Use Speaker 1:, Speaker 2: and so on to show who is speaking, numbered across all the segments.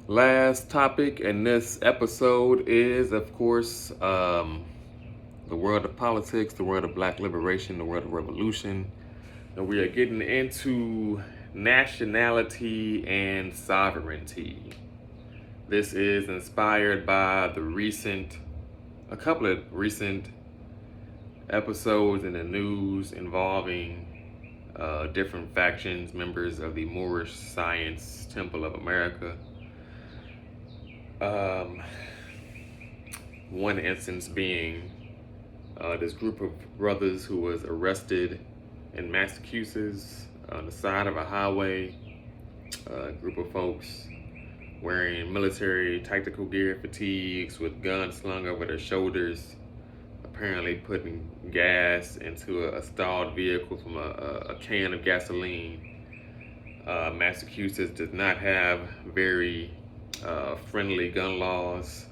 Speaker 1: Last topic in this episode is, of course, the world of politics, the world of black liberation, the world of revolution. And we are getting into nationality and sovereignty. This is inspired by a couple of recent episodes in the news involving different factions, members of the Moorish Science Temple of America. One instance being this group of brothers who was arrested in Massachusetts on the side of a highway. A group of folks wearing military tactical gear, fatigues, with guns slung over their shoulders, apparently putting gas into a stalled vehicle from a can of gasoline. Massachusetts does not have very friendly gun laws,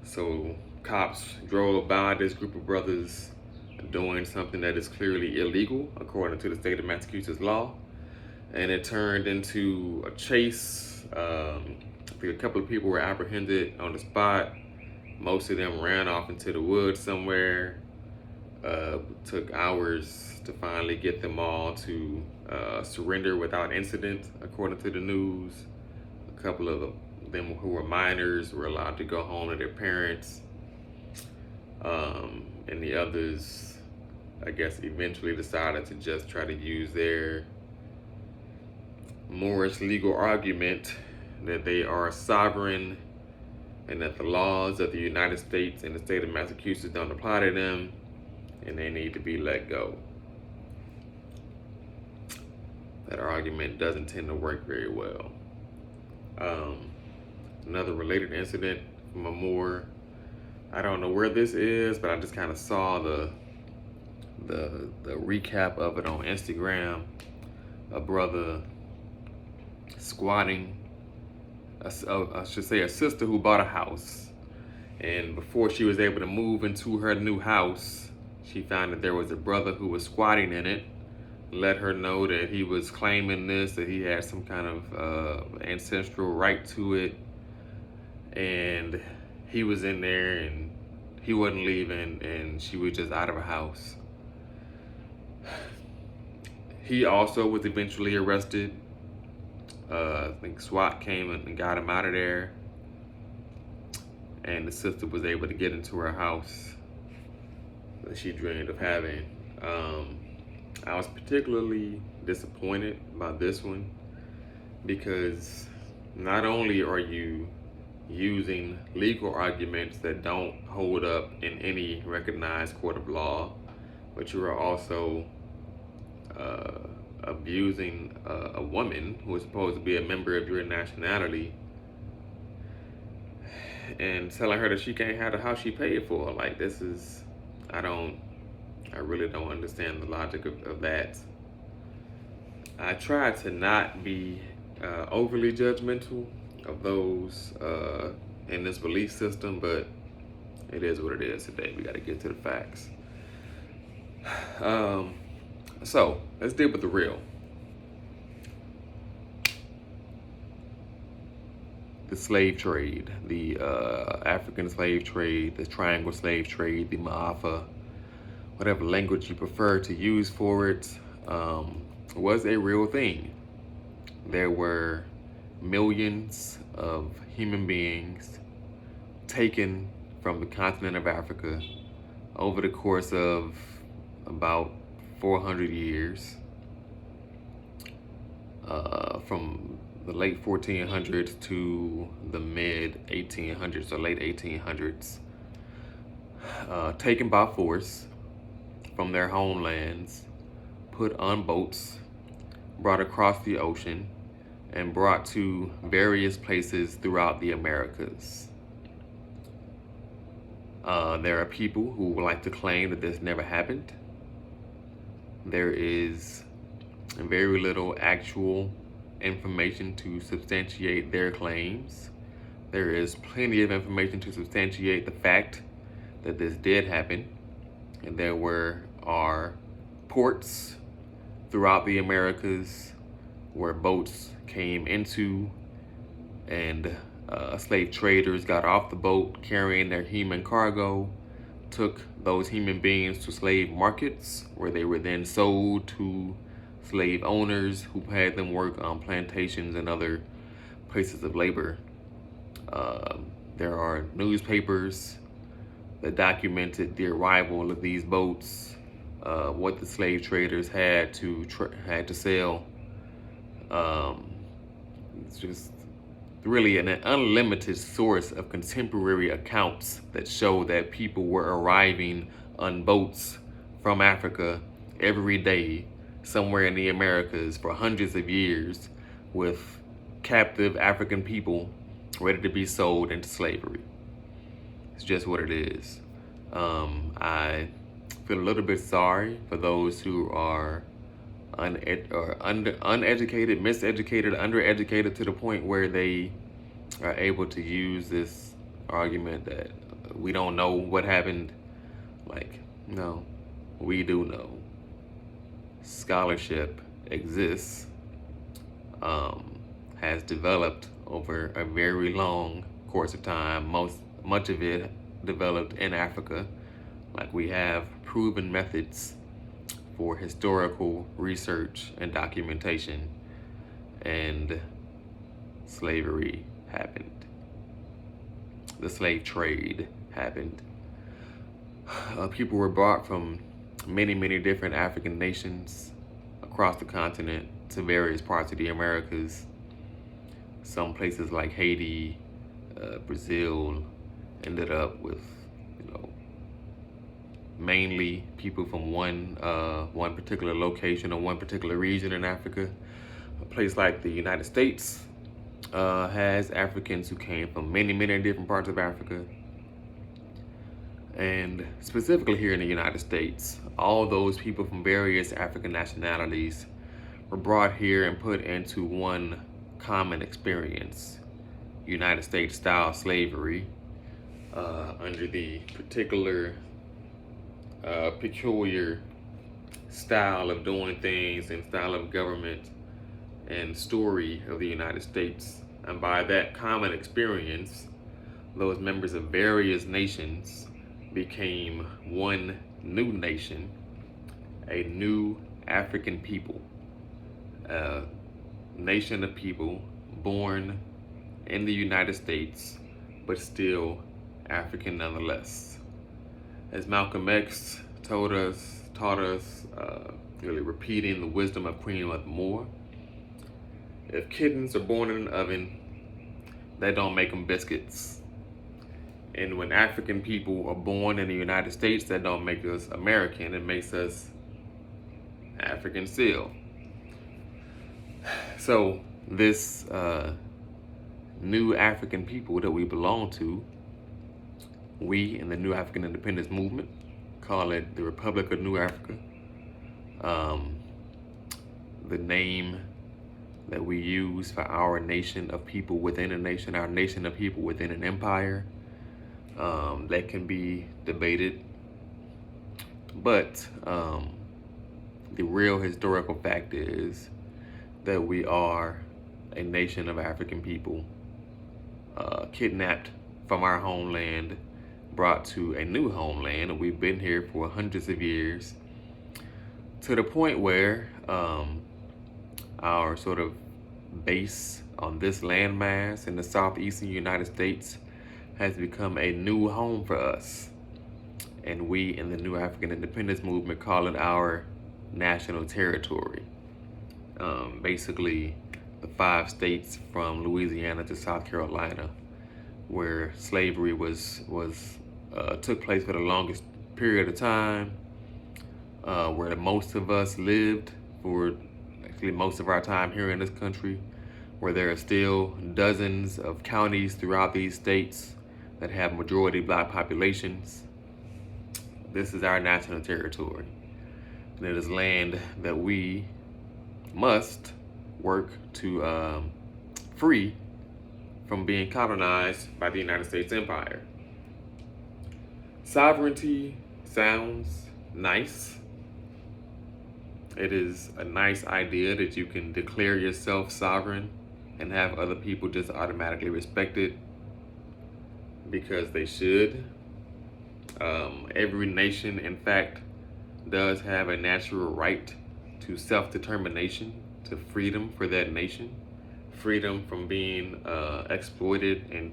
Speaker 1: so cops drove by this group of brothers doing something that is clearly illegal according to the state of Massachusetts law, and it turned into a chase. I think a couple of people were apprehended on the spot. Most of them ran off into the woods somewhere. Took hours to finally get them all to surrender without incident, according to the news. A couple of them who were minors were allowed to go home to their parents. And the others, I guess, eventually decided to just try to use their Moorish legal argument that they are sovereign and that the laws of the United States and the state of Massachusetts don't apply to them, and they need to be let go. That argument doesn't tend to work very well. Another related incident from a Moor. I don't know where this is, but I just kind of saw the recap of it on Instagram. A brother squatting, I should say a sister who bought a house. And before she was able to move into her new house, she found that there was a brother who was squatting in it. Let her know that he was claiming this, that he had some kind of ancestral right to it. And he was in there and he wasn't leaving, and she was just out of her house. He also was eventually arrested. I think SWAT came and got him out of there. And the sister was able to get into her house that she dreamed of having. I was particularly disappointed by this one because not only are you using legal arguments that don't hold up in any recognized court of law, but you are also abusing a woman who is supposed to be a member of your nationality and telling her that she can't have the house she paid for. Like, this is, I really don't understand the logic of that. I try to not be overly judgmental of those in this belief system, but it is what it is today. We got to get to the facts. So let's deal with the real. The slave trade, the African slave trade, the triangle slave trade, the Ma'afa, whatever language you prefer to use for it, was a real thing. There were millions of human beings taken from the continent of Africa over the course of about 400 years, from the late 1400s to the mid 1800s or late 1800s, taken by force from their homelands, put on boats, brought across the ocean, and brought to various places throughout the Americas. There are people who would like to claim that this never happened. There is very little actual information to substantiate their claims. There is plenty of information to substantiate the fact that this did happen, and there are ports throughout the Americas where boats came into and Slave traders got off the boat carrying their human cargo, took those human beings to slave markets where they were then sold to slave owners who had them work on plantations and other places of labor. There are newspapers that documented the arrival of these boats, what the slave traders had to sell. It's just really an unlimited source of contemporary accounts that show that people were arriving on boats from Africa every day somewhere in the Americas for hundreds of years with captive African people ready to be sold into slavery. It's just what it is. I feel a little bit sorry for those who are uneducated, miseducated, undereducated to the point where they are able to use this argument that we don't know what happened. Like, no, we do know. Scholarship exists, has developed over a very long course of time. Much of it developed in Africa. Like, we have proven methods for historical research and documentation, and slavery happened. The slave trade happened. People were brought from many, many different African nations across the continent to various parts of the Americas. Some places like Haiti, Brazil, ended up with, mainly people from one particular location or one particular region in Africa. A place like the United States has Africans who came from many, many different parts of Africa. And specifically here in the United States, all those people from various African nationalities were brought here and put into one common experience, United States style slavery, under the particular peculiar style of doing things and style of government and story of the United States. And by that common experience, those members of various nations became one new nation, a new African people, a nation of people born in the United States, but still African nonetheless. As Malcolm X taught us, really repeating the wisdom of Queen Mother Moore, if kittens are born in an oven, that don't make them biscuits. And when African people are born in the United States, that don't make us American, it makes us African still. So this new African people that we belong to, we in the New African Independence Movement call it the Republic of New Africa. The name that we use for our nation of people within a nation, our nation of people within an empire, that can be debated. But the real historical fact is that we are a nation of African people, kidnapped from our homeland, brought to a new homeland, and we've been here for hundreds of years, to the point where our sort of base on this landmass in the southeastern United States has become a new home for us. And we in the New African Independence Movement call it our national territory. Basically, the 5 states from Louisiana to South Carolina, where slavery took place for the longest period of time, where most of us lived for actually most of our time here in this country, where there are still dozens of counties throughout these states that have majority Black populations. This is our national territory, and it is land that we must work to free from being colonized by the United States Empire. Sovereignty sounds nice. It is a nice idea that you can declare yourself sovereign and have other people just automatically respect it because they should. Every nation, in fact, does have a natural right to self-determination, to freedom for that nation, freedom from being exploited and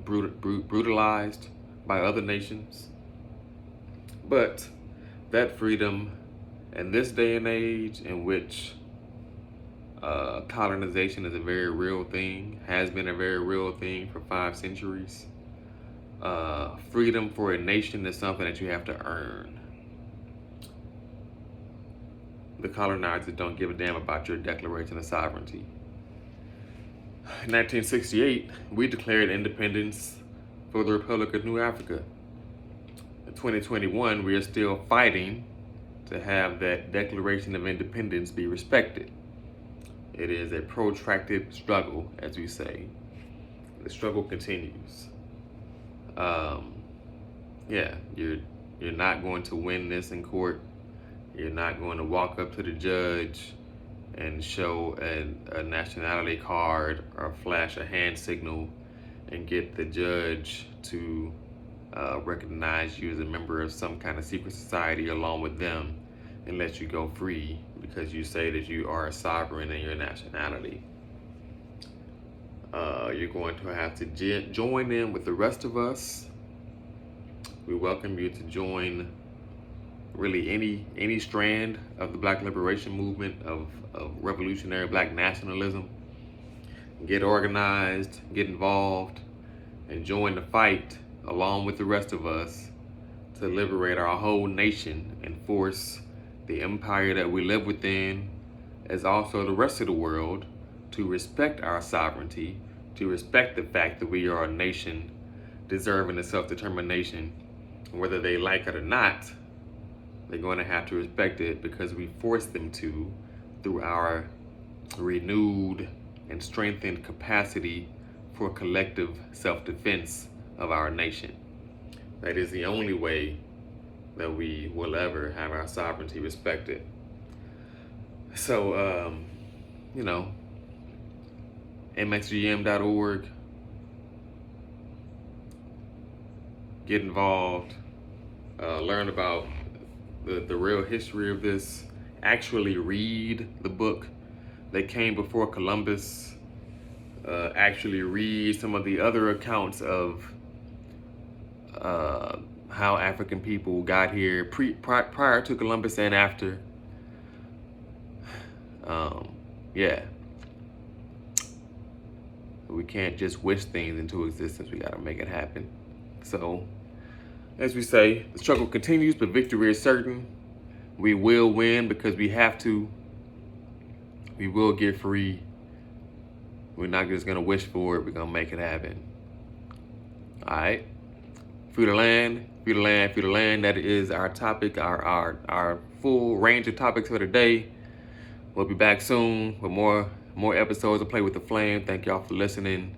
Speaker 1: brutalized by other nations. But that freedom, in this day and age in which colonization is a very real thing, has been a very real thing for 5 centuries, freedom for a nation is something that you have to earn. The colonizers don't give a damn about your declaration of sovereignty. In 1968, we declared independence for the Republic of New Africa. In 2021, we are still fighting to have that Declaration of Independence be respected. It is a protracted struggle, as we say. The struggle continues. You're not going to win this in court. You're not going to walk up to the judge and show a nationality card or flash a hand signal and get the judge to recognize you as a member of some kind of secret society along with them and let you go free because you say that you are a sovereign in your nationality. You're going to have to join in with the rest of us. We welcome you to join really any strand of the Black liberation movement, of revolutionary Black nationalism. Get organized, get involved, and join the fight along with the rest of us to liberate our whole nation and force the empire that we live within, as also the rest of the world, to respect our sovereignty, to respect the fact that we are a nation deserving of self-determination. Whether they like it or not, they're going to have to respect it because we forced them to through our renewed and strengthened capacity for collective self-defense of our nation. That is the only way that we will ever have our sovereignty respected. So, mxgm.org, get involved, learn about the real history of this, actually read the book that came before Columbus, actually read some of the other accounts of how African people got here prior to Columbus and after. We can't just wish things into existence. We gotta make it happen. So, as we say, the struggle continues, but victory is certain. We will win because we have to. We will get free. We're not just gonna wish for it. We're gonna make it happen. All right. Free the land, free the land, free the land. That is our topic, our full range of topics for today. We'll be back soon with more episodes of Play with the Flame. Thank y'all for listening.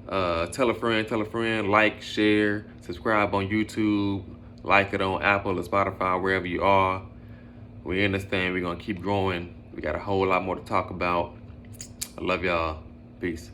Speaker 1: Tell a friend, like, share, subscribe on YouTube, like it on Apple or Spotify, wherever you are. We in this thing, we're gonna keep growing. We got a whole lot more to talk about. I love y'all. Peace.